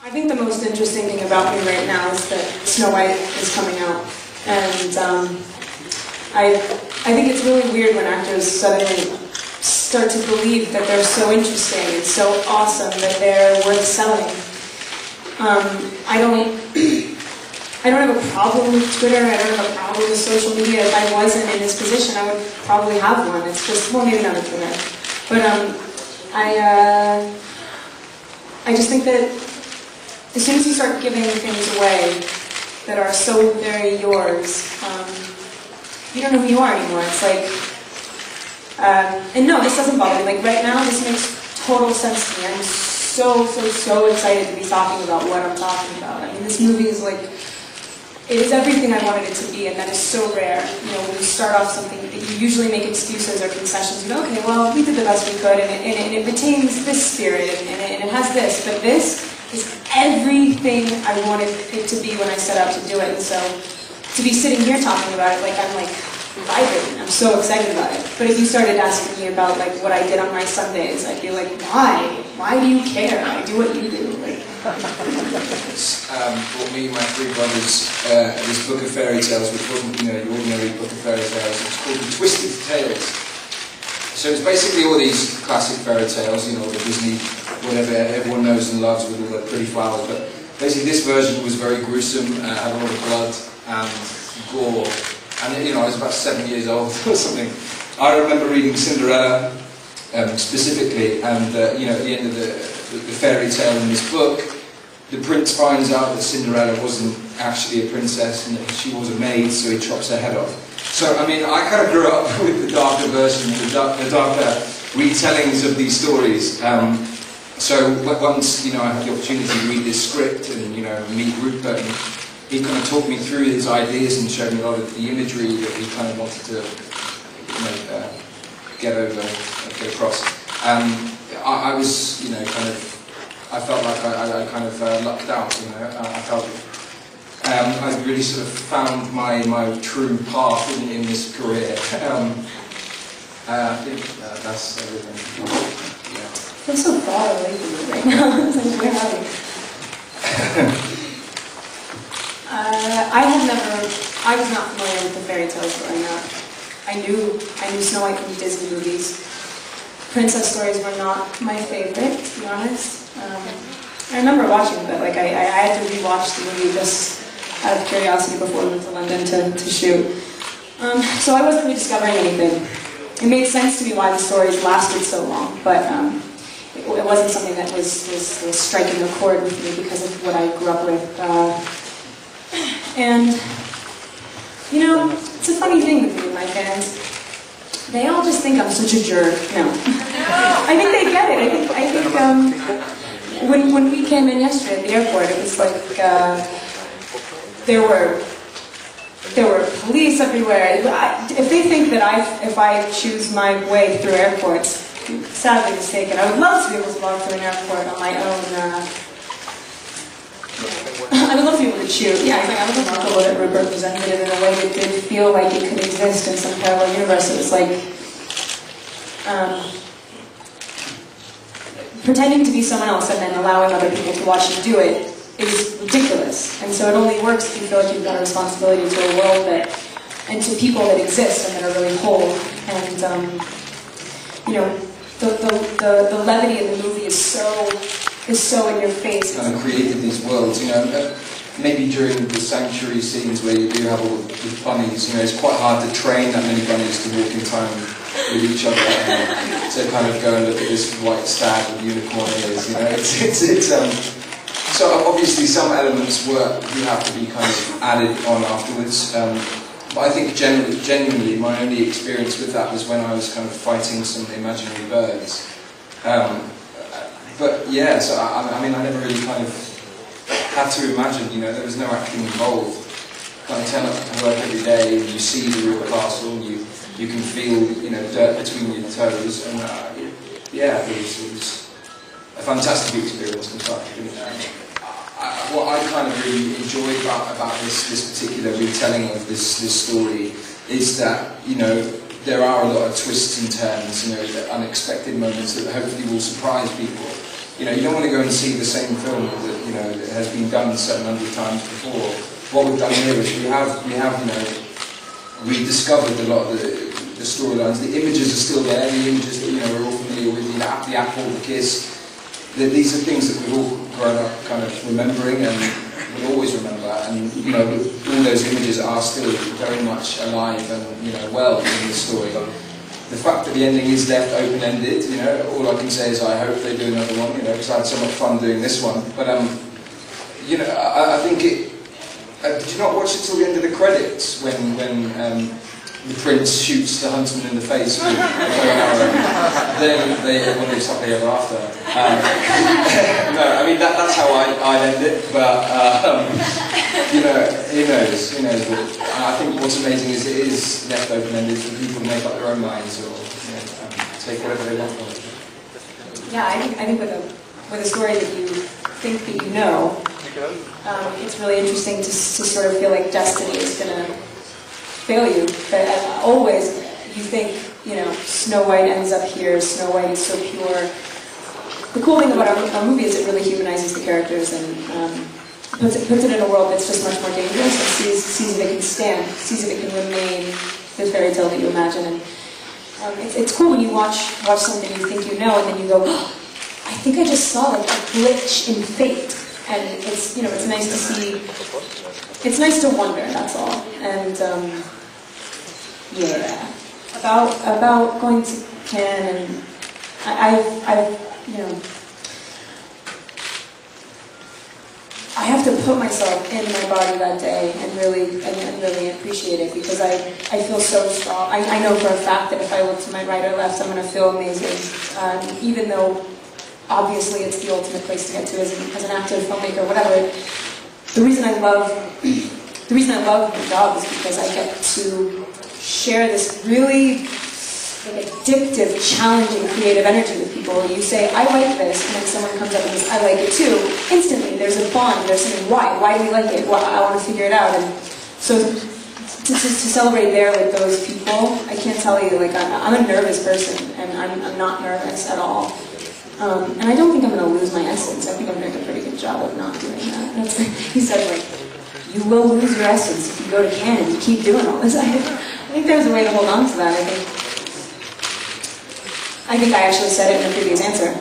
I think the most interesting thing about me right now is that Snow White is coming out, and I think it's really weird when actors suddenly start to believe that they're so interesting and so awesome that they're worth selling. I don't have a problem with Twitter. I don't have a problem with social media. If I wasn't in this position, I would probably have one. It's just, well, maybe not a Twitter, but I just think that as soon as you start giving things away that are so very yours, you don't know who you are anymore. It's like, and no, this doesn't bother me. Like right now, this makes total sense to me. I'm so excited to be talking about what I'm talking about. I mean, this movie is like, it is everything I wanted it to be, and that is so rare. You know, when you start off something, you usually make excuses or concessions. You go, okay, well, we did the best we could, and it retains this spirit, and it has this, but this is everything I wanted it to be when I set out to do it. And so, to be sitting here talking about it, like I'm like vibrating. I'm so excited about it. But if you started asking me about like what I did on my Sundays, I'd be like, why? Why do you care? I do what you do. Like. Brought me and my three brothers this book of fairy tales, which wasn't, you know, the ordinary book of fairy tales. It's called The Twisted Tales. So it's basically all these classic fairy tales, you know, the Disney, whatever everyone knows and loves with all the pretty flowers. But basically, this version was very gruesome, had a lot of blood and gore. And you know, I was about 7 years old or something. I remember reading Cinderella specifically, and you know, at the end of the fairy tale in this book, the prince finds out that Cinderella wasn't actually a princess and that she was a maid, so he chops her head off. So, I mean, I kind of grew up with the darker version, the darker retellings of these stories. So once, you know, I had the opportunity to read this script and, you know, meet Rupert, and he kind of talked me through his ideas and showed me a lot of the imagery that he kind of wanted to, you know, get across. I was, you know, kind of, I felt like I kind of lucked out, you know. I felt I really sort of found my true path in this career. I think that's everything. Yeah. I'm so far away from you right now. It's like, where are you? I was not familiar with the fairy tales growing up. I knew Snow White from Disney movies. Princess stories were not my favorite, to be honest. I remember watching it, but like I had to rewatch the movie just out of curiosity before we went to London to shoot. So I wasn't rediscovering anything. It made sense to me why the stories lasted so long, but it wasn't something that was striking a chord with me because of what I grew up with. And you know, it's a funny thing with me and my fans. They all just think I'm such a jerk. No. I think they get it. I think when we came in yesterday at the airport, it was like there were police everywhere. If they think that if I choose my way through airports, sadly mistaken. I would love to be able to walk through an airport on my own. I would love to be able to choose. Yeah, I would love to feel that Rupert presented it in a way that did feel like it could exist in some parallel universe. It was like pretending to be someone else and then allowing other people to watch you do it is ridiculous. And so it only works if you feel like you've got a responsibility to a world and to people that exist and that are really whole. And you know, the levity of the movie is so in your face. Kind of created these worlds, you know. Maybe during the sanctuary scenes where you do have all the bunnies, you know, it's quite hard to train that many bunnies to walk in time with each other. To kind of go and look at this white stag with unicorn ears, you know. So obviously some elements do have to be kind of added on afterwards. But I think genuinely, my only experience with that was when I was kind of fighting some imaginary birds. But yeah, so I mean, I never really kind of had to imagine, you know, there was no acting involved. Kind of turn up to work every day and you see the real castle and you can feel, you know, dirt between your toes. And yeah, it was a fantastic experience. In fact, what I kind of really enjoyed about this particular retelling of this story is that, you know, there are a lot of twists and turns, you know, unexpected moments that hopefully will surprise people. you know, you don't want to go and see the same film that, you know, that has been done 700 times before. What we've done here is we have you know, rediscovered a lot of the storylines. The images are still there, the images that, you know, we're all familiar with, you know, the apple, the kiss. These are things that we've all grown up kind of remembering and will always remember. And, you know, all those images are still very much alive and, you know, well in the story. The fact that the ending is left open-ended, you know, all I can say is I hope they do another one, you know, because I had so much fun doing this one. But, you know, I think it... did you not watch it till the end of the credits when the prince shoots the huntsman in the face with a bow and arrow? Then they want to stop ever after. No, I mean that's how I'd end it. But you know, who knows? Who knows? But I think what's amazing is it is left open-ended for people to make up their own minds or, you know, take whatever they want from it. Yeah, I think with a story that you think that you know, it's really interesting to sort of feel like destiny is going to fail you. But always, you think, you know, Snow White ends up here, Snow White is so pure. The cool thing about our movie is it really humanizes the characters and puts it in a world that's just much more dangerous and sees if it can stand, sees if it can remain the fairy tale that you imagine. And it's cool when you watch something you think you know and then you go, oh, I think I just saw like a glitch in fate. And it's, you know, it's nice to see, it's nice to wonder, that's all. And, yeah, about going to Cannes, and I you know, I have to put myself in my body that day and really appreciate it, because I feel so strong. I know for a fact that if I look to my right or left, I'm going to feel amazing, even though obviously it's the ultimate place to get to as an actor, filmmaker, whatever. The reason I love my job is because I get to share this really like, addictive, challenging, creative energy with people. You say, I like this, and then someone comes up and says, I like it too. Instantly, there's a bond, there's something, why do we like it? Well, I want to figure it out. And so to celebrate there with those people, I can't tell you, like, I'm a nervous person, and I'm not nervous at all. And I don't think I'm going to lose my essence. I think I'm doing a pretty good job of not doing that. He said, like, you will lose your essence if you go to Cannes and you keep doing all this. I think there's a way to hold on to that. I think I actually said it in a previous answer.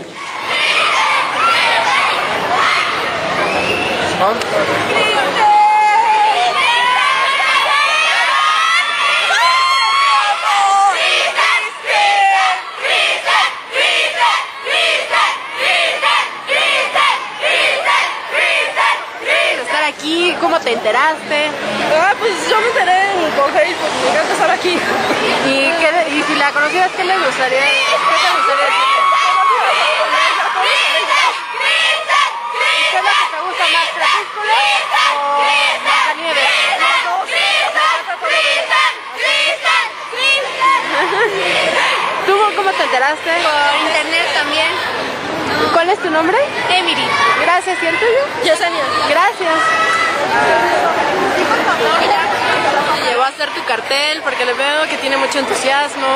Aquí, ¿cómo te enteraste? Pues yo me enteré por Facebook, quería empezar aquí. ¿Y si la conocieras, qué te gustaría decirle? ¿Qué es lo que te gusta más, Crepúsculo o Blanca Nieves? ¿Tú cómo te enteraste? Por internet también. ¿Cuál es tu nombre? Emily. Gracias, ¿y el tuyo? Yesenia. Gracias. Llevó a hacer tu cartel porque le veo que tiene mucho entusiasmo.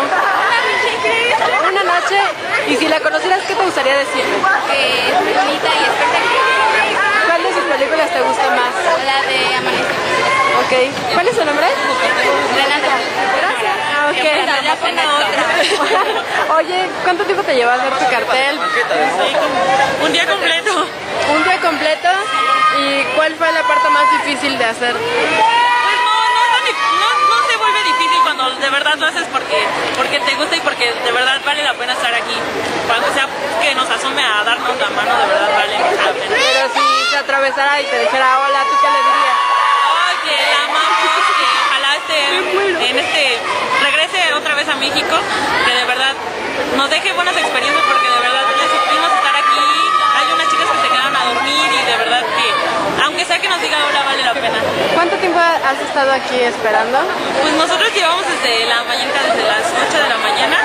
Una noche, y si la conocieras, ¿qué te gustaría decirle? Que es muy bonita y espectacular. ¿Cuál de sus películas te gusta más? La de Amanecer. Ok. ¿Cuál es su nombre? Renata. Gracias. Ah, ok. Ya pongo otra. Oye, ¿cuánto tiempo te llevó a hacer tu cartel? Un día completo. ¿Un día completo? ¿Y cuál fue la parte más difícil de hacer? No se vuelve difícil cuando de verdad lo haces porque te gusta y porque de verdad vale la pena estar aquí. Cuando sea que nos asome a darnos la mano, de verdad vale la pena. Pero si se atravesara y te dijera hola, ¿tú qué le dirías? Que la amamos, que ojalá regrese otra vez a México, que de verdad nos deje buenas experiencias, porque de verdad le supimos estar aquí. Hay unas chicas que se quedaron a dormir y de verdad que, aunque sea que nos diga hola, vale la pena. ¿Cuánto tiempo has estado aquí esperando? Pues nosotros llevamos desde la mañana, desde las 8 de la mañana.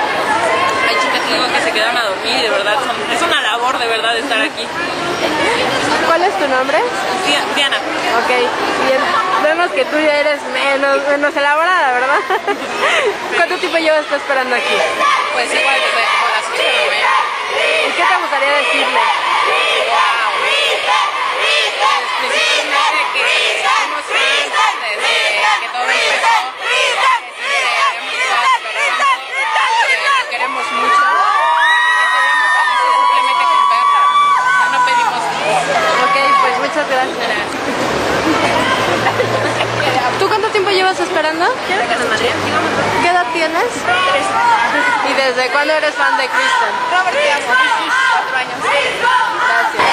Hay chicas que digo que se quedaron a dormir y de verdad es una labor de verdad estar aquí. ¿Cuál es tu nombre? Diana. Ok, bien. Vemos que tú ya eres menos elaborada, ¿verdad? ¿Cuánto tiempo llevas esperando aquí? Pues igual desde como las 8 de la mañana. ¿Y qué te gustaría decirle? ibas esperando? Quiero que nos madreen, digamos. ¿Qué edad tienes? 3. ¿Y desde cuándo eres fan de Kristen? Robert, te amo. 4 años. Gracias.